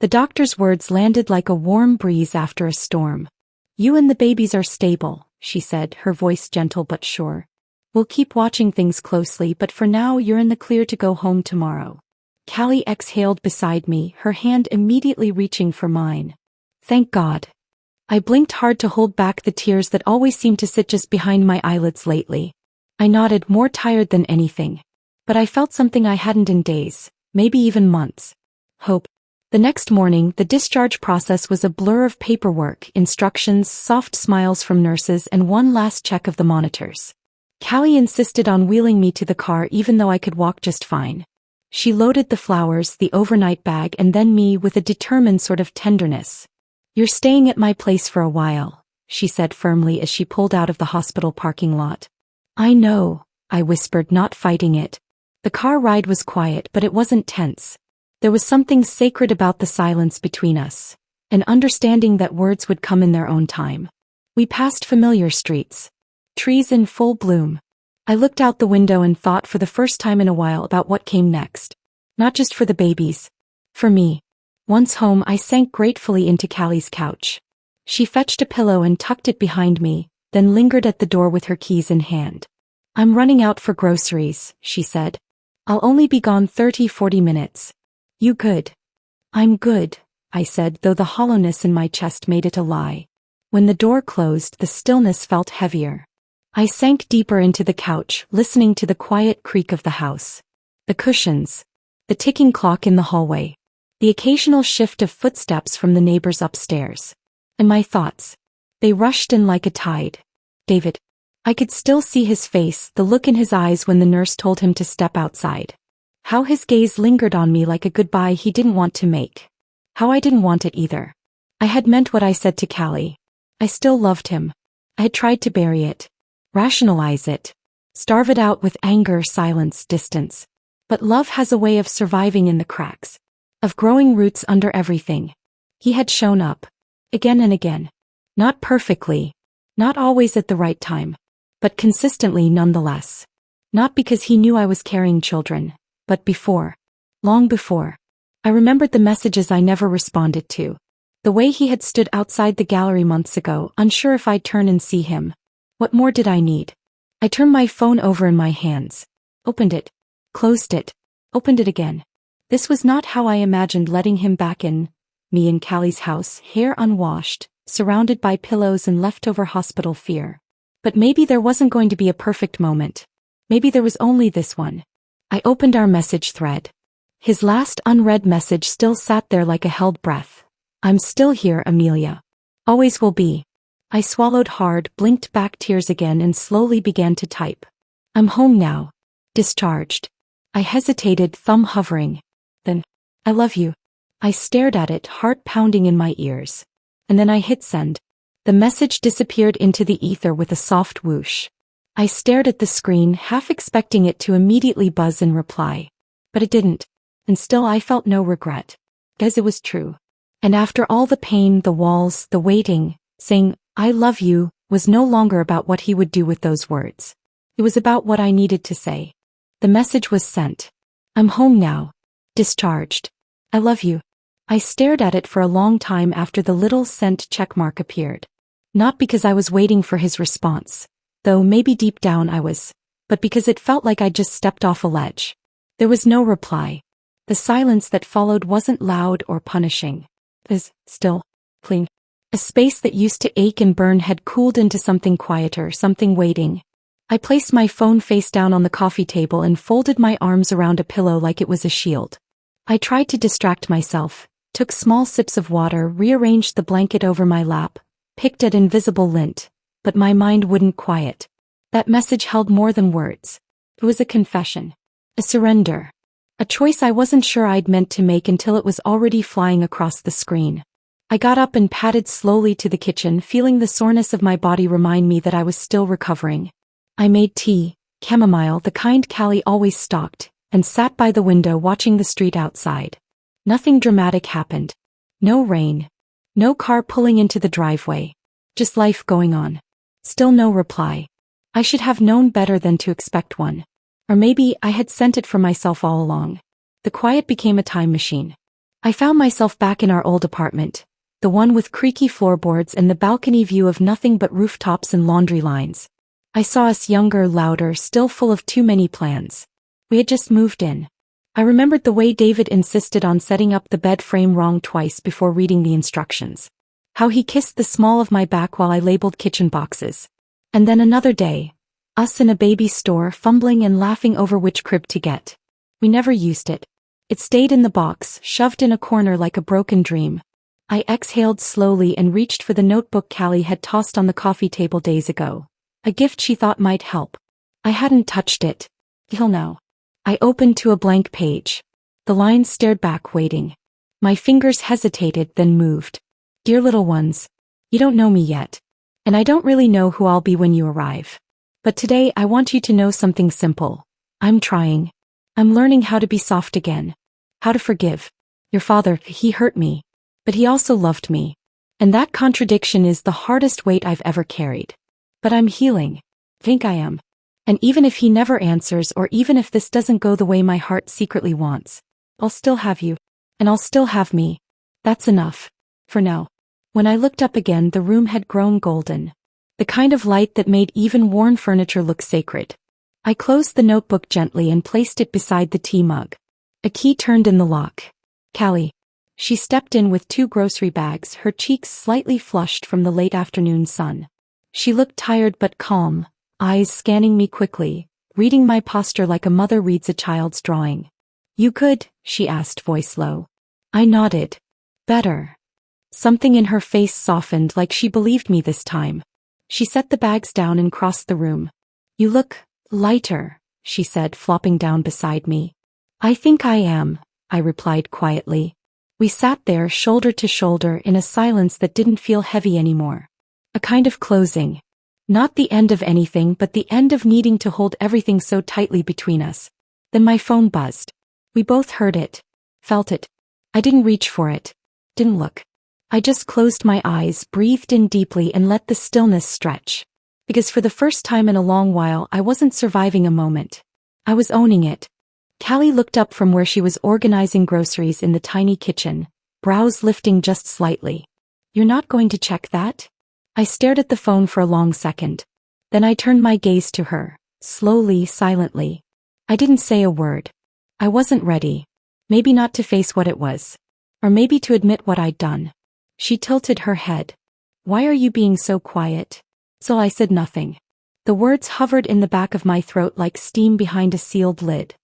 The doctor's words landed like a warm breeze after a storm. "You and the babies are stable," she said, her voice gentle but sure. "We'll keep watching things closely, but for now you're in the clear to go home tomorrow." Callie exhaled beside me, her hand immediately reaching for mine. "Thank God." I blinked hard to hold back the tears that always seemed to sit just behind my eyelids lately. I nodded, more tired than anything. But I felt something I hadn't in days, maybe even months. Hope. The next morning, the discharge process was a blur of paperwork, instructions, soft smiles from nurses, and one last check of the monitors. Callie insisted on wheeling me to the car even though I could walk just fine. She loaded the flowers, the overnight bag, and then me with a determined sort of tenderness. "You're staying at my place for a while," she said firmly as she pulled out of the hospital parking lot. "I know," I whispered, not fighting it. The car ride was quiet, but it wasn't tense. There was something sacred about the silence between us, an understanding that words would come in their own time. We passed familiar streets, trees in full bloom. I looked out the window and thought for the first time in a while about what came next. Not just for the babies. For me. Once home, I sank gratefully into Callie's couch. She fetched a pillow and tucked it behind me, then lingered at the door with her keys in hand. "I'm running out for groceries," she said. "I'll only be gone 30-40 minutes. You good?" "I'm good," I said, though the hollowness in my chest made it a lie. When the door closed, the stillness felt heavier. I sank deeper into the couch, listening to the quiet creak of the house. The cushions. The ticking clock in the hallway. The occasional shift of footsteps from the neighbors upstairs. And my thoughts. They rushed in like a tide. David. I could still see his face, the look in his eyes when the nurse told him to step outside. How his gaze lingered on me like a goodbye he didn't want to make. How I didn't want it either. I had meant what I said to Callie. I still loved him. I had tried to bury it. Rationalize it. Starve it out with anger, silence, distance. But love has a way of surviving in the cracks. Of growing roots under everything. He had shown up. Again and again. Not perfectly. Not always at the right time. But consistently nonetheless. Not because he knew I was carrying children. But before. Long before. I remembered the messages I never responded to. The way he had stood outside the gallery months ago, unsure if I'd turn and see him. What more did I need? I turned my phone over in my hands. Opened it. Closed it. Opened it again. This was not how I imagined letting him back in. Me in Callie's house, hair unwashed, surrounded by pillows and leftover hospital fear. But maybe there wasn't going to be a perfect moment. Maybe there was only this one. I opened our message thread. His last unread message still sat there like a held breath. "I'm still here, Amelia. Always will be." I swallowed hard, blinked back tears again and slowly began to type. "I'm home now. Discharged." I hesitated, thumb hovering. Then, "I love you." I stared at it, heart pounding in my ears. And then I hit send. The message disappeared into the ether with a soft whoosh. I stared at the screen, half expecting it to immediately buzz in reply. But it didn't. And still I felt no regret. Because it was true. And after all the pain, the walls, the waiting, saying, "I love you," was no longer about what he would do with those words. It was about what I needed to say. The message was sent. "I'm home now. Discharged. I love you." I stared at it for a long time after the little sent checkmark appeared. Not because I was waiting for his response, though maybe deep down I was, but because it felt like I'd just stepped off a ledge. There was no reply. The silence that followed wasn't loud or punishing. It was still, clean. A space that used to ache and burn had cooled into something quieter, something waiting. I placed my phone face down on the coffee table and folded my arms around a pillow like it was a shield. I tried to distract myself, took small sips of water, rearranged the blanket over my lap, picked at invisible lint, but my mind wouldn't quiet. That message held more than words. It was a confession. A surrender. A choice I wasn't sure I'd meant to make until it was already flying across the screen. I got up and padded slowly to the kitchen, feeling the soreness of my body remind me that I was still recovering. I made tea, chamomile, the kind Callie always stocked, and sat by the window watching the street outside. Nothing dramatic happened. No rain. No car pulling into the driveway. Just life going on. Still no reply. I should have known better than to expect one. Or maybe I had sent it for myself all along. The quiet became a time machine. I found myself back in our old apartment, the one with creaky floorboards and the balcony view of nothing but rooftops and laundry lines. I saw us younger, louder, still full of too many plans. We had just moved in. I remembered the way David insisted on setting up the bed frame wrong twice before reading the instructions. How he kissed the small of my back while I labeled kitchen boxes. And then another day, us in a baby store fumbling and laughing over which crib to get. We never used it. It stayed in the box, shoved in a corner like a broken dream. I exhaled slowly and reached for the notebook Callie had tossed on the coffee table days ago. A gift she thought might help. I hadn't touched it. Till now. I opened to a blank page. The lines stared back, waiting. My fingers hesitated, then moved. Dear little ones, you don't know me yet. And I don't really know who I'll be when you arrive. But today I want you to know something simple. I'm trying. I'm learning how to be soft again. How to forgive. Your father, he hurt me. But he also loved me. And that contradiction is the hardest weight I've ever carried. But I'm healing. Think I am. And even if he never answers, or even if this doesn't go the way my heart secretly wants, I'll still have you. And I'll still have me. That's enough. For now. When I looked up again, the room had grown golden. The kind of light that made even worn furniture look sacred. I closed the notebook gently and placed it beside the tea mug. A key turned in the lock. Callie. She stepped in with 2 grocery bags, her cheeks slightly flushed from the late afternoon sun. She looked tired but calm, eyes scanning me quickly, reading my posture like a mother reads a child's drawing. You good? She asked, voice low. I nodded. Better. Something in her face softened, like she believed me this time. She set the bags down and crossed the room. You look lighter, she said, flopping down beside me. I think I am, I replied quietly. We sat there shoulder to shoulder in a silence that didn't feel heavy anymore. A kind of closing. Not the end of anything, but the end of needing to hold everything so tightly between us. Then my phone buzzed. We both heard it. Felt it. I didn't reach for it. Didn't look. I just closed my eyes, breathed in deeply, and let the stillness stretch. Because for the first time in a long while, I wasn't surviving a moment. I was owning it. Callie looked up from where she was organizing groceries in the tiny kitchen, brows lifting just slightly. You're not going to check that? I stared at the phone for a long second. Then I turned my gaze to her, slowly, silently. I didn't say a word. I wasn't ready. Maybe not to face what it was. Or maybe to admit what I'd done. She tilted her head. Why are you being so quiet? So I said nothing. The words hovered in the back of my throat like steam behind a sealed lid.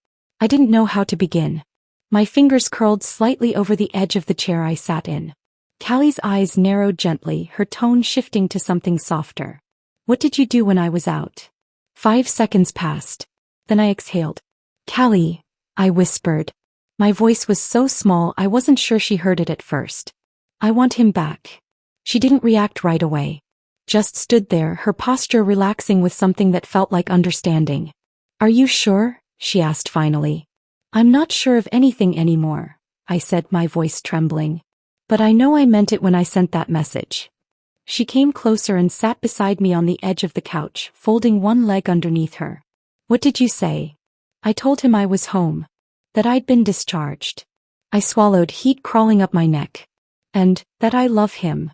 I didn't know how to begin. My fingers curled slightly over the edge of the chair I sat in. Callie's eyes narrowed gently, her tone shifting to something softer. What did you do when I was out? 5 seconds passed. Then I exhaled. Callie, I whispered. My voice was so small I wasn't sure she heard it at first. I want him back. She didn't react right away. Just stood there, her posture relaxing with something that felt like understanding. Are you sure? She asked finally. I'm not sure of anything anymore, I said, my voice trembling. But I know I meant it when I sent that message. She came closer and sat beside me on the edge of the couch, folding one leg underneath her. What did you say? I told him I was home. That I'd been discharged. I swallowed, heat crawling up my neck. And that I love him.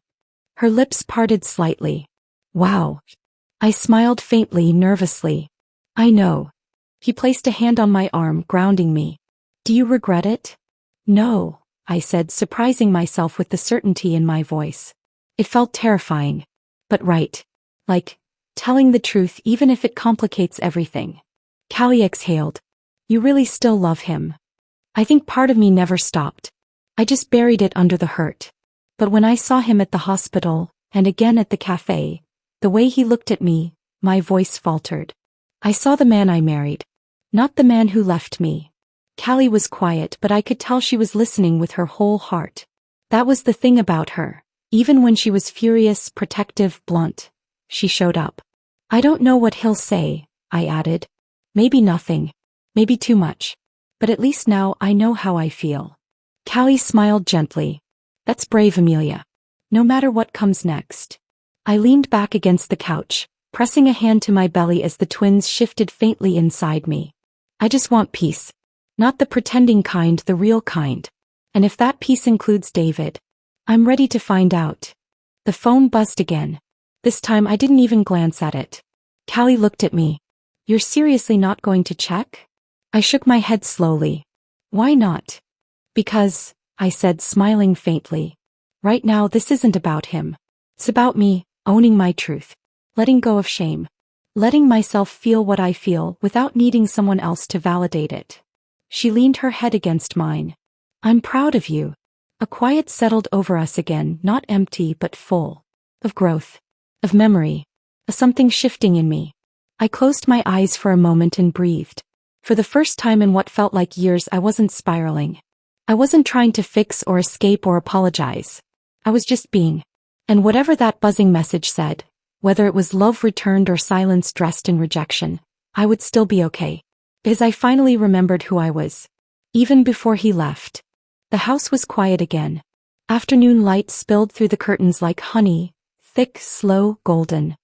Her lips parted slightly. Wow. I smiled faintly, nervously. I know. He placed a hand on my arm, grounding me. Do you regret it? No, I said, surprising myself with the certainty in my voice. It felt terrifying. But right. Like, telling the truth even if it complicates everything. Callie exhaled. You really still love him. I think part of me never stopped. I just buried it under the hurt. But when I saw him at the hospital, and again at the cafe, the way he looked at me, my voice faltered. I saw the man I married. Not the man who left me. Callie was quiet, but I could tell she was listening with her whole heart. That was the thing about her. Even when she was furious, protective, blunt, she showed up. I don't know what he'll say, I added. Maybe nothing. Maybe too much. But at least now I know how I feel. Callie smiled gently. That's brave, Amelia. No matter what comes next. I leaned back against the couch, pressing a hand to my belly as the twins shifted faintly inside me. I just want peace. Not the pretending kind, the real kind. And if that piece includes David, I'm ready to find out. The phone buzzed again. This time I didn't even glance at it. Callie looked at me. You're seriously not going to check? I shook my head slowly. Why not? Because, I said, smiling faintly. Right now this isn't about him. It's about me, owning my truth. Letting go of shame. Letting myself feel what I feel without needing someone else to validate it. She leaned her head against mine. I'm proud of you. A quiet settled over us again, not empty but full. Of growth. Of memory. Of something shifting in me. I closed my eyes for a moment and breathed. For the first time in what felt like years I wasn't spiraling. I wasn't trying to fix or escape or apologize. I was just being. And whatever that buzzing message said, whether it was love returned or silence dressed in rejection, I would still be okay. Because I finally remembered who I was. Even before he left. The house was quiet again. Afternoon light spilled through the curtains like honey, thick, slow, golden.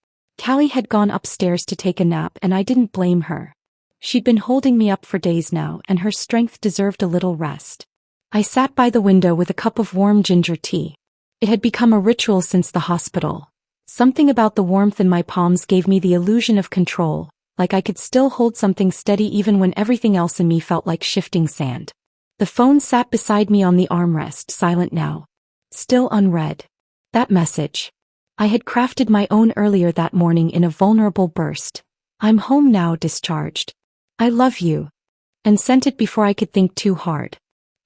Callie had gone upstairs to take a nap and I didn't blame her. She'd been holding me up for days now and her strength deserved a little rest. I sat by the window with a cup of warm ginger tea. It had become a ritual since the hospital. Something about the warmth in my palms gave me the illusion of control, like I could still hold something steady even when everything else in me felt like shifting sand. The phone sat beside me on the armrest, silent now. Still unread. That message. I had crafted my own earlier that morning in a vulnerable burst. I'm home now, discharged. I love you. And sent it before I could think too hard.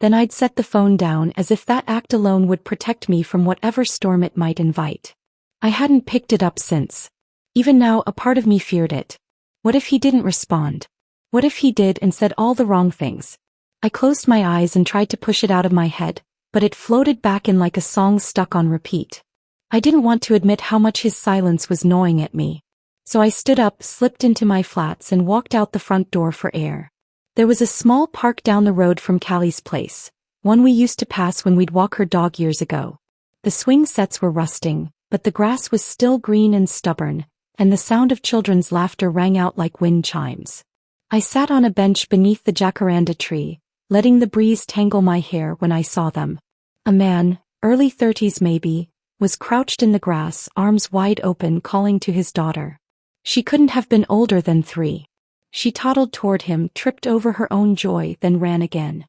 Then I'd set the phone down as if that act alone would protect me from whatever storm it might invite. I hadn't picked it up since. Even now a part of me feared it. What if he didn't respond? What if he did and said all the wrong things? I closed my eyes and tried to push it out of my head, but it floated back in like a song stuck on repeat. I didn't want to admit how much his silence was gnawing at me. So I stood up, slipped into my flats and walked out the front door for air. There was a small park down the road from Callie's place, one we used to pass when we'd walk her dog years ago. The swing sets were rusting, but the grass was still green and stubborn, and the sound of children's laughter rang out like wind chimes. I sat on a bench beneath the jacaranda tree, letting the breeze tangle my hair when I saw them. A man, early 30s maybe, was crouched in the grass, arms wide open, calling to his daughter. She couldn't have been older than 3. She toddled toward him, tripped over her own joy, then ran again.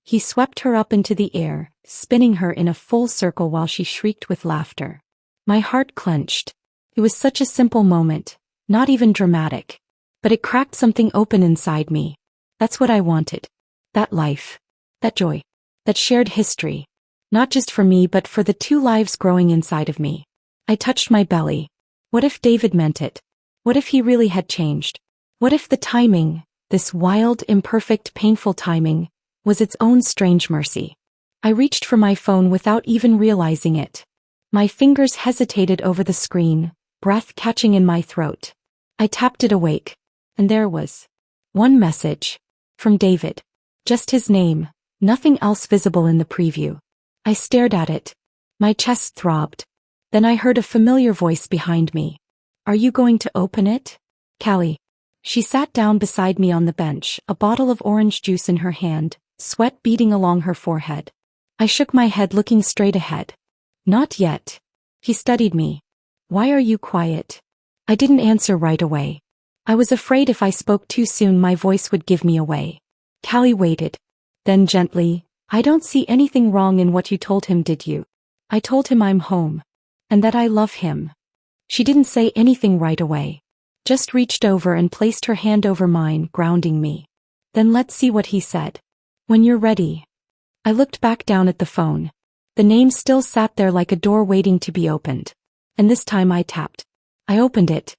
He swept her up into the air, spinning her in a full circle while she shrieked with laughter. My heart clenched. It was such a simple moment, not even dramatic. But it cracked something open inside me. That's what I wanted. That life. That joy. That shared history. Not just for me but for the 2 lives growing inside of me. I touched my belly. What if David meant it? What if he really had changed? What if the timing, this wild, imperfect, painful timing, was its own strange mercy? I reached for my phone without even realizing it. My fingers hesitated over the screen, breath catching in my throat. I tapped it awake. And there was one message. From David. Just his name, nothing else visible in the preview. I stared at it. My chest throbbed. Then I heard a familiar voice behind me. Are you going to open it? Callie. She sat down beside me on the bench, a bottle of orange juice in her hand, sweat beading along her forehead. I shook my head, looking straight ahead. Not yet. He studied me. Why are you quiet? I didn't answer right away. I was afraid if I spoke too soon my voice would give me away. Callie waited. Then gently, I don't see anything wrong in what you told him, did you? I told him I'm home. And that I love him. She didn't say anything right away. Just reached over and placed her hand over mine, grounding me. Then let's see what he said. When you're ready. I looked back down at the phone. The name still sat there like a door waiting to be opened. And this time I tapped. I opened it.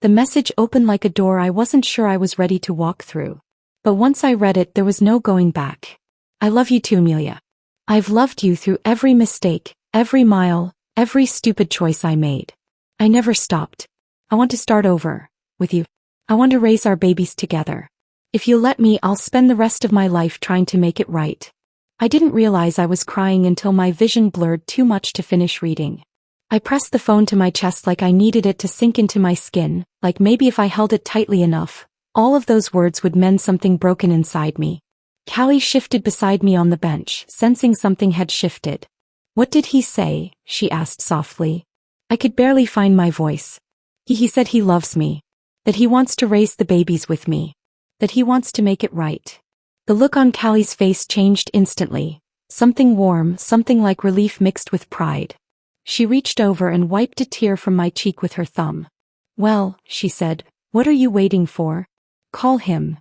The message opened like a door I wasn't sure I was ready to walk through. But once I read it there was no going back. I love you too, Amelia. I've loved you through every mistake, every mile, every stupid choice I made. I never stopped. I want to start over. With you. I want to raise our babies together. If you let me, I'll spend the rest of my life trying to make it right. I didn't realize I was crying until my vision blurred too much to finish reading. I pressed the phone to my chest like I needed it to sink into my skin, like maybe if I held it tightly enough, all of those words would mend something broken inside me. Callie shifted beside me on the bench, sensing something had shifted. What did he say? She asked softly. I could barely find my voice. He said he loves me. That he wants to raise the babies with me. That he wants to make it right. The look on Callie's face changed instantly. Something warm, something like relief mixed with pride. She reached over and wiped a tear from my cheek with her thumb. Well, she said, what are you waiting for? Call him.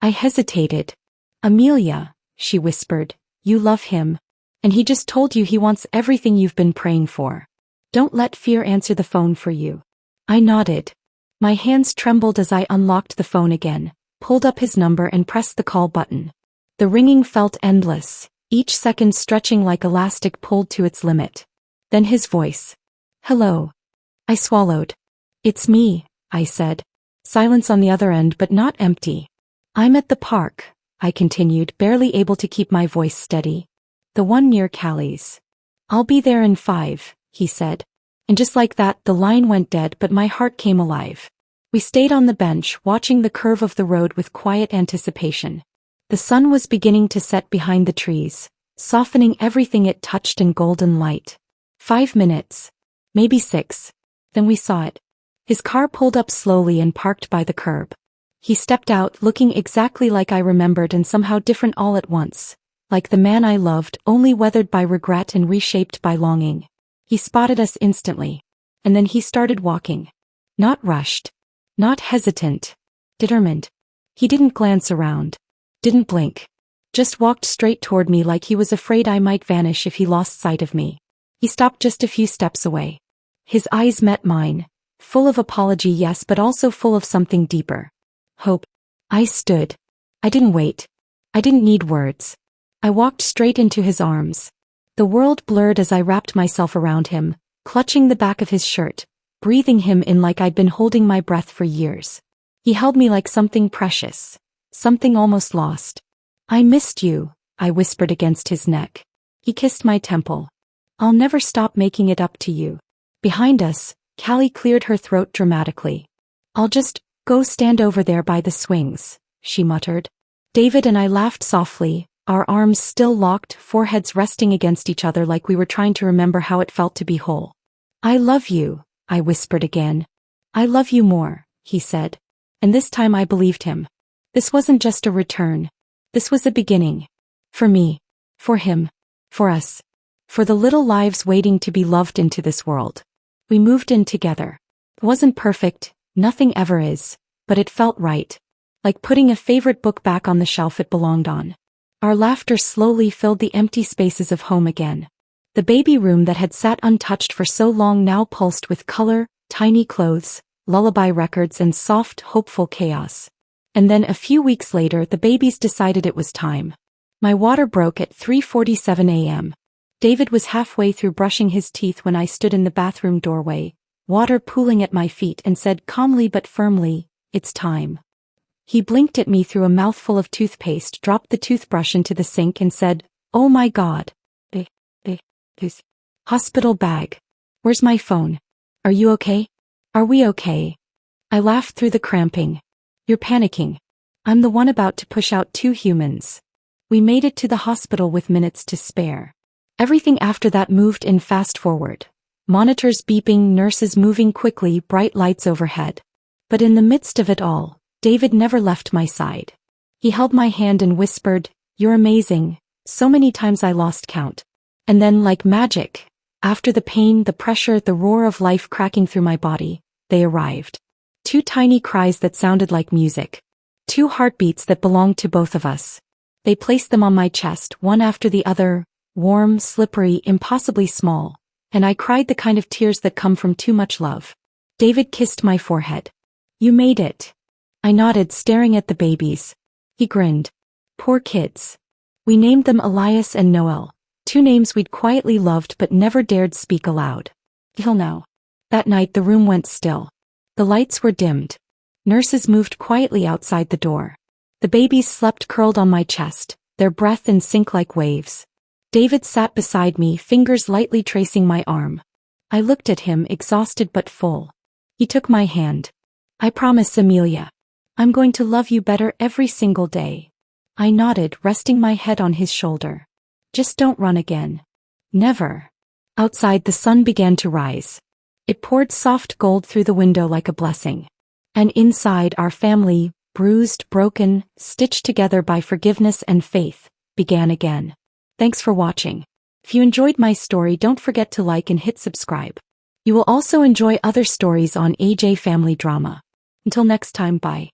I hesitated. Amelia, she whispered, you love him. And he just told you he wants everything you've been praying for. Don't let fear answer the phone for you. I nodded. My hands trembled as I unlocked the phone again, pulled up his number and pressed the call button. The ringing felt endless, each second stretching like elastic pulled to its limit. Then his voice. Hello. I swallowed. It's me, I said. Silence on the other end but not empty. I'm at the park, I continued, barely able to keep my voice steady. The one near Callie's. I'll be there in 5, he said. And just like that, the line went dead but my heart came alive. We stayed on the bench, watching the curve of the road with quiet anticipation. The sun was beginning to set behind the trees, softening everything it touched in golden light. 5 minutes. Maybe 6. Then we saw it. His car pulled up slowly and parked by the curb. He stepped out, looking exactly like I remembered and somehow different all at once. Like the man I loved, only weathered by regret and reshaped by longing. He spotted us instantly. And then he started walking. Not rushed. Not hesitant. Determined. He didn't glance around. Didn't blink. Just walked straight toward me like he was afraid I might vanish if he lost sight of me. He stopped just a few steps away. His eyes met mine. Full of apology, yes, but also full of something deeper. Hope. I stood. I didn't wait. I didn't need words. I walked straight into his arms. The world blurred as I wrapped myself around him, clutching the back of his shirt, breathing him in like I'd been holding my breath for years. He held me like something precious. Something almost lost. I missed you, I whispered against his neck. He kissed my temple. I'll never stop making it up to you. Behind us, Callie cleared her throat dramatically. I'll just go stand over there by the swings, she muttered. David and I laughed softly, our arms still locked, foreheads resting against each other like we were trying to remember how it felt to be whole. I love you, I whispered again. I love you more, he said. And this time I believed him. This wasn't just a return. This was a beginning. For me. For him. For us. For the little lives waiting to be loved into this world. We moved in together. It wasn't perfect, nothing ever is, but it felt right. Like putting a favorite book back on the shelf it belonged on. Our laughter slowly filled the empty spaces of home again. The baby room that had sat untouched for so long now pulsed with color, tiny clothes, lullaby records and soft, hopeful chaos. And then a few weeks later the babies decided it was time. My water broke at 3:47 a.m. David was halfway through brushing his teeth when I stood in the bathroom doorway, water pooling at my feet, and said calmly but firmly, "It's time." He blinked at me through a mouthful of toothpaste, dropped the toothbrush into the sink and said, "Oh my God. This hospital bag. Where's my phone? Are you okay? Are we okay?" I laughed through the cramping. "You're panicking. I'm the one about to push out 2 humans." We made it to the hospital with minutes to spare. Everything after that moved in fast forward. Monitors beeping, nurses moving quickly, bright lights overhead. But in the midst of it all, David never left my side. He held my hand and whispered, "You're amazing," so many times I lost count. And then, like magic, after the pain, the pressure, the roar of life cracking through my body, they arrived. 2 tiny cries that sounded like music. 2 heartbeats that belonged to both of us. They placed them on my chest, one after the other, warm, slippery, impossibly small, and I cried the kind of tears that come from too much love. David kissed my forehead. "You made it." I nodded, staring at the babies. He grinned. "Poor kids." We named them Elias and Noel, 2 names we'd quietly loved but never dared speak aloud. Till now. That night the room went still. The lights were dimmed. Nurses moved quietly outside the door. The babies slept curled on my chest, their breath in sync like waves. David sat beside me, fingers lightly tracing my arm. I looked at him, exhausted but full. He took my hand. "I promise, Amelia. I'm going to love you better every single day. I nodded, resting my head on his shoulder. Just don't run again. Never. Outside, the sun began to rise. It poured soft gold through the window like a blessing. And inside, our family, bruised, broken, stitched together by forgiveness and faith, began again. Thanks for watching. If you enjoyed my story, don't forget to like and hit subscribe. You will also enjoy other stories on AJ Family Drama. Until next time, bye.